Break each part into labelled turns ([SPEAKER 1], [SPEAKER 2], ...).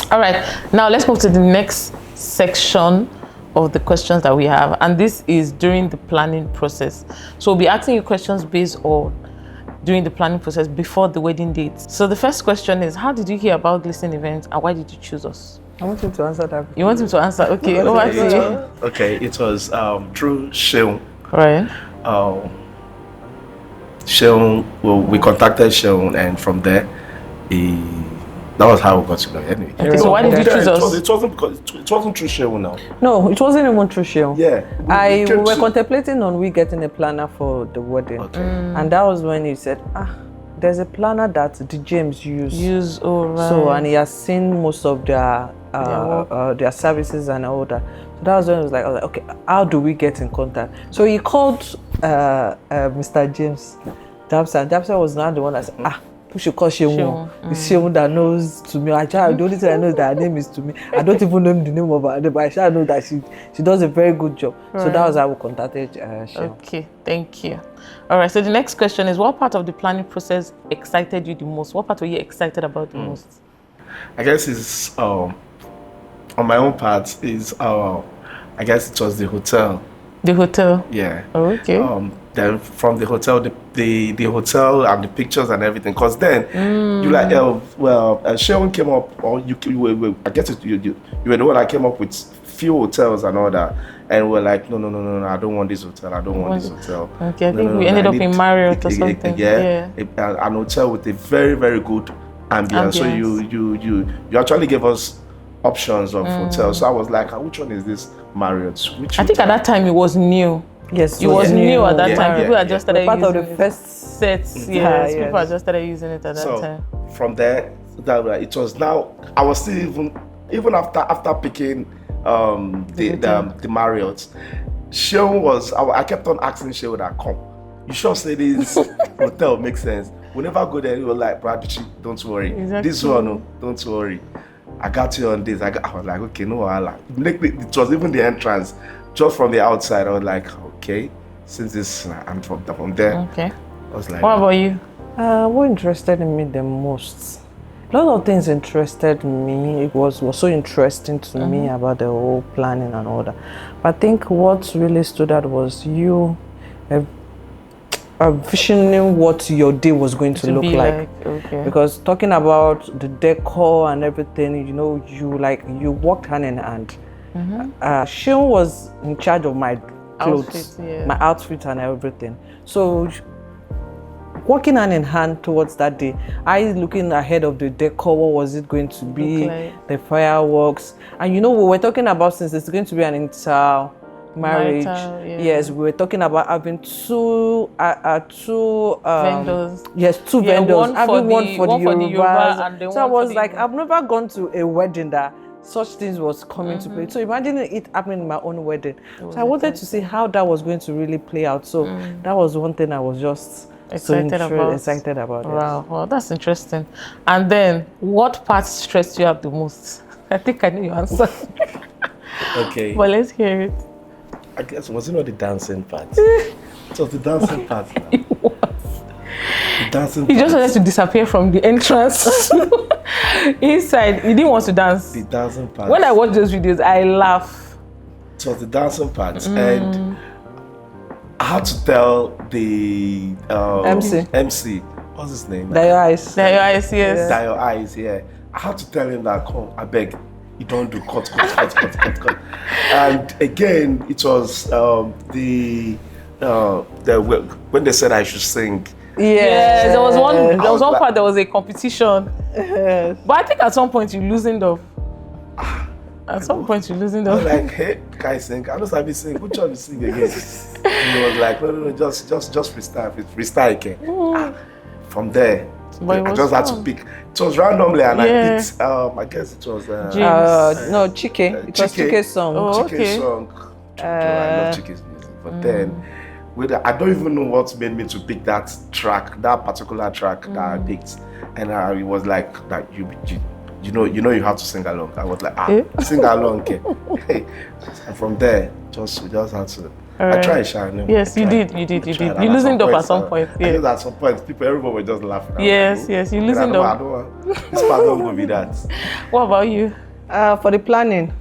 [SPEAKER 1] All right, now let's move to the next section of the questions that we have, and this is during the planning process. So we'll be asking you questions based on during the planning process before the wedding date. So the first question is, how did you hear about Glisten Events and why did you choose us?
[SPEAKER 2] I want him to answer that.
[SPEAKER 1] You want him to answer? Okay, over to you.
[SPEAKER 3] Okay, it was through Sheung.
[SPEAKER 1] Right.
[SPEAKER 3] Sheung, well, we contacted Sheung, and from there, that was how we got to know. Anyway.
[SPEAKER 1] Okay, so why did you choose us?
[SPEAKER 3] It wasn't through Sheung now.
[SPEAKER 2] No, it wasn't even through Sheung.
[SPEAKER 3] Yeah.
[SPEAKER 2] We were contemplating on getting a planner for the wedding. Okay. And that was when he said, there's a planner that the James use.
[SPEAKER 1] Oh, right.
[SPEAKER 2] So, and he has seen most of their services and all that. So that was when I was like, okay, how do we get in contact? So he called Mr. James Dabsa. Dabsa was not the one that said, we should call Sheung. It's Sheung that knows to me. The only thing I know is that her name is to me. I don't even know the name of her name, but I know that she does a very good job. Right. So that was how we contacted Sheung.
[SPEAKER 1] Okay, thank you. All right, so the next question is, what part of the planning process excited you the most? What part were you excited about the most?
[SPEAKER 3] I guess it's, on my own part, is, I guess it was the hotel.
[SPEAKER 1] The hotel?
[SPEAKER 3] Yeah.
[SPEAKER 1] Oh, okay.
[SPEAKER 3] Then from the hotel, the hotel and the pictures and everything. Because then you like, Sheung came up, or you were, I guess you were the one that came up with few hotels and all that, and we're like, no, I don't want this hotel. I don't want this hotel.
[SPEAKER 1] Okay, I think we ended up in Marriott or something.
[SPEAKER 3] An hotel with a very, very good ambience. So you actually gave us options of hotels. So I was like, which one is this Marriott?
[SPEAKER 1] I think at that time it was new.
[SPEAKER 2] Yes,
[SPEAKER 1] it was new at that time. People had just started
[SPEAKER 2] part
[SPEAKER 1] using
[SPEAKER 2] of the first
[SPEAKER 1] sets. Yes, people had just started using it at that time.
[SPEAKER 3] From there, it was now. I was still even after picking the Marriott. Sheung was. I kept on asking Sheung that come. You sure say this hotel makes sense? We never go there. You were like, Bradichi, don't worry. Exactly. This one, don't worry. I got you on this. I was like, okay, no, it was even the entrance. Just from the outside, I was like, okay, since this, I'm from there.
[SPEAKER 1] Okay.
[SPEAKER 3] I was like,
[SPEAKER 1] what about you?
[SPEAKER 2] What interested me the most? A lot of things interested me. It was so interesting to me about the whole planning and all that. But I think what really stood out was you visioning what your day was going to look like.
[SPEAKER 1] Okay.
[SPEAKER 2] Because talking about the decor and everything, you worked hand in hand. Sheung was in charge of my clothes, my outfit and everything. So working hand in hand towards that day, I looking ahead of the decor, what was it going to be, the fireworks. And we were talking about, since it's going to be an marriage. Yes, we were talking about having two
[SPEAKER 1] vendors.
[SPEAKER 2] Yes, two vendors.
[SPEAKER 1] One for the Yoruba and
[SPEAKER 2] so I was like, I've never gone to a wedding that such things was coming to play. So imagine it happening in my own wedding. So I wanted to see how that was going to really play out. So that was one thing I was just excited about.
[SPEAKER 1] Wow, well, that's interesting. And then, what part stressed you out the most? I think I know your answer.
[SPEAKER 3] Okay.
[SPEAKER 1] But let's hear it.
[SPEAKER 3] I guess, was it not the dancing part? It was the dancing part.
[SPEAKER 1] It was.
[SPEAKER 3] The dancing
[SPEAKER 1] part. He just wanted to disappear from the entrance. Inside, he didn't want to dance.
[SPEAKER 3] The dancing part.
[SPEAKER 1] When I watch those videos, I laugh.
[SPEAKER 3] It was the dancing part. And I had to tell the MC. What's his name?
[SPEAKER 2] Dayo Eyes.
[SPEAKER 1] Dayo Eyes, yes.
[SPEAKER 3] Dayo Eyes, yeah. I had to tell him that, come, I beg, you don't do cut. And again, it was when they said I should sing.
[SPEAKER 1] Yes, there was one part, there was a competition. Yes. But I think at some point you loosened up. I was
[SPEAKER 3] like, hey, guys, sing. I don't have to sing. Which one you sing again? And he was like, no, just freestyle. Freestyle again. From there, I just had to pick. It was randomly, and I picked. I guess it was
[SPEAKER 2] no, Chike. It was Chike's song.
[SPEAKER 1] Oh, okay.
[SPEAKER 3] Chike's song. I love Chike's music, but then. I don't even know what made me to pick that particular track that I picked, and it was like that you have to sing along. I was like, sing along, okay. And from there, we just had to I tried, Sha. No,
[SPEAKER 1] yes, you did. You loosened up at some point.
[SPEAKER 3] I think at some point, everyone were just laughing.
[SPEAKER 1] Yes, you loosened up.
[SPEAKER 3] This part don't go with that.
[SPEAKER 1] What about you?
[SPEAKER 2] For the planning,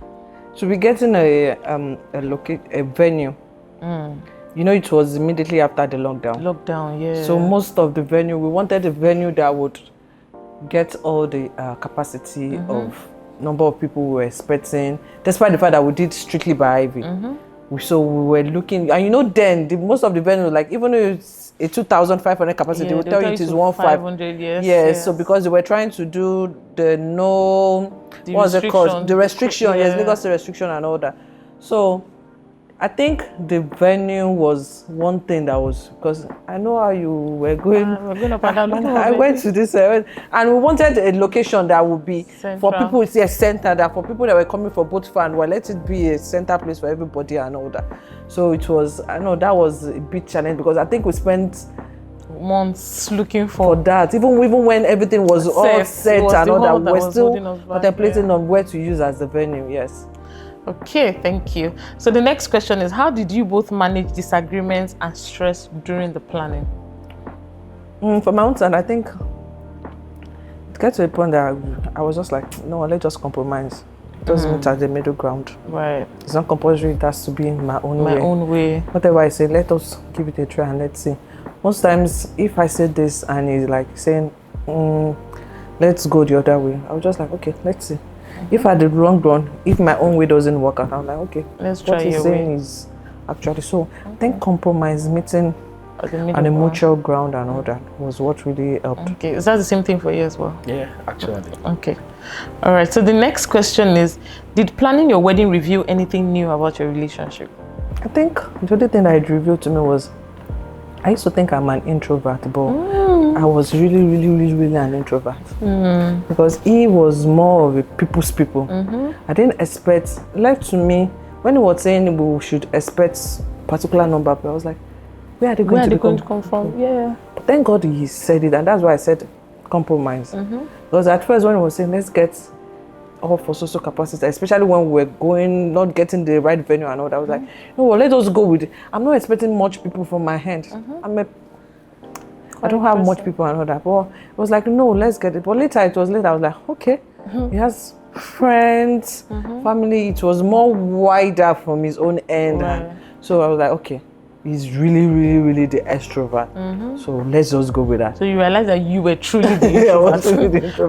[SPEAKER 2] to be getting a venue. You know, it was immediately after the lockdown.
[SPEAKER 1] Yeah.
[SPEAKER 2] So most of the venue, we wanted a venue that would get all the capacity of number of people we were expecting, despite the fact that we did strictly by Ivy. So we were looking, and you know, then most of the venues, like even though it's a 2,500 capacity, they will tell you it is 1,500. Yes. So because they were trying to do the what's it called? The restriction, yes, Lagos restriction and all that. So I think the venue was one thing that was, because I know how you were going. I went to this and we wanted a location that would be central. For people, it's a center, that for people that were coming for both fun, well, let it be a center place for everybody and all that. So it was, I know that was a big challenge, because I think we spent
[SPEAKER 1] months looking for
[SPEAKER 2] that. Even when everything was all set and all that, we're still contemplating on where to use as the venue. Yes.
[SPEAKER 1] Okay, thank you. So the next question is, how did you both manage disagreements and stress during the planning?
[SPEAKER 2] For my own side, I think it got to a point that I was just like, no, let's just compromise. Just meet at the middle ground.
[SPEAKER 1] Right.
[SPEAKER 2] It's not compulsory, it has to be in my own way. Whatever I say, let us give it a try and let's see. Most times, if I say this and he's like saying, let's go the other way, I was just like, okay, let's see. If I did wrong run, if my own way doesn't work out, I'm like, okay,
[SPEAKER 1] let's try. What
[SPEAKER 2] he's saying is actually so. I think compromise, meeting on a mutual ground and all that was what really helped.
[SPEAKER 1] Okay, is that the same thing for you as well?
[SPEAKER 3] Yeah, actually.
[SPEAKER 1] Okay, all right. So the next question is, did planning your wedding reveal anything new about your relationship?
[SPEAKER 2] I think the only thing that it revealed to me was, I used to think I'm an introvert, but I was really an introvert. Because he was more of a people's people. I didn't expect, left to me, when he was saying we should expect particular number, I was like, where are they going to come from? Yeah. But thank God he said it, and that's why I said compromise. Because at first when he was saying, let's get all for social capacity, especially when we were not getting the right venue and all that, I was like, no, well, let us go with it. I'm not expecting much people from my hand. I don't have much people and all that. But it was like, no, let's get it. But later, I was like, okay, he has friends, family. It was more wider from his own end. Right. So I was like, okay, he's really the extrovert. So let's just go with that.
[SPEAKER 1] So you realized that you were truly the introvert.
[SPEAKER 2] I was truly the introvert.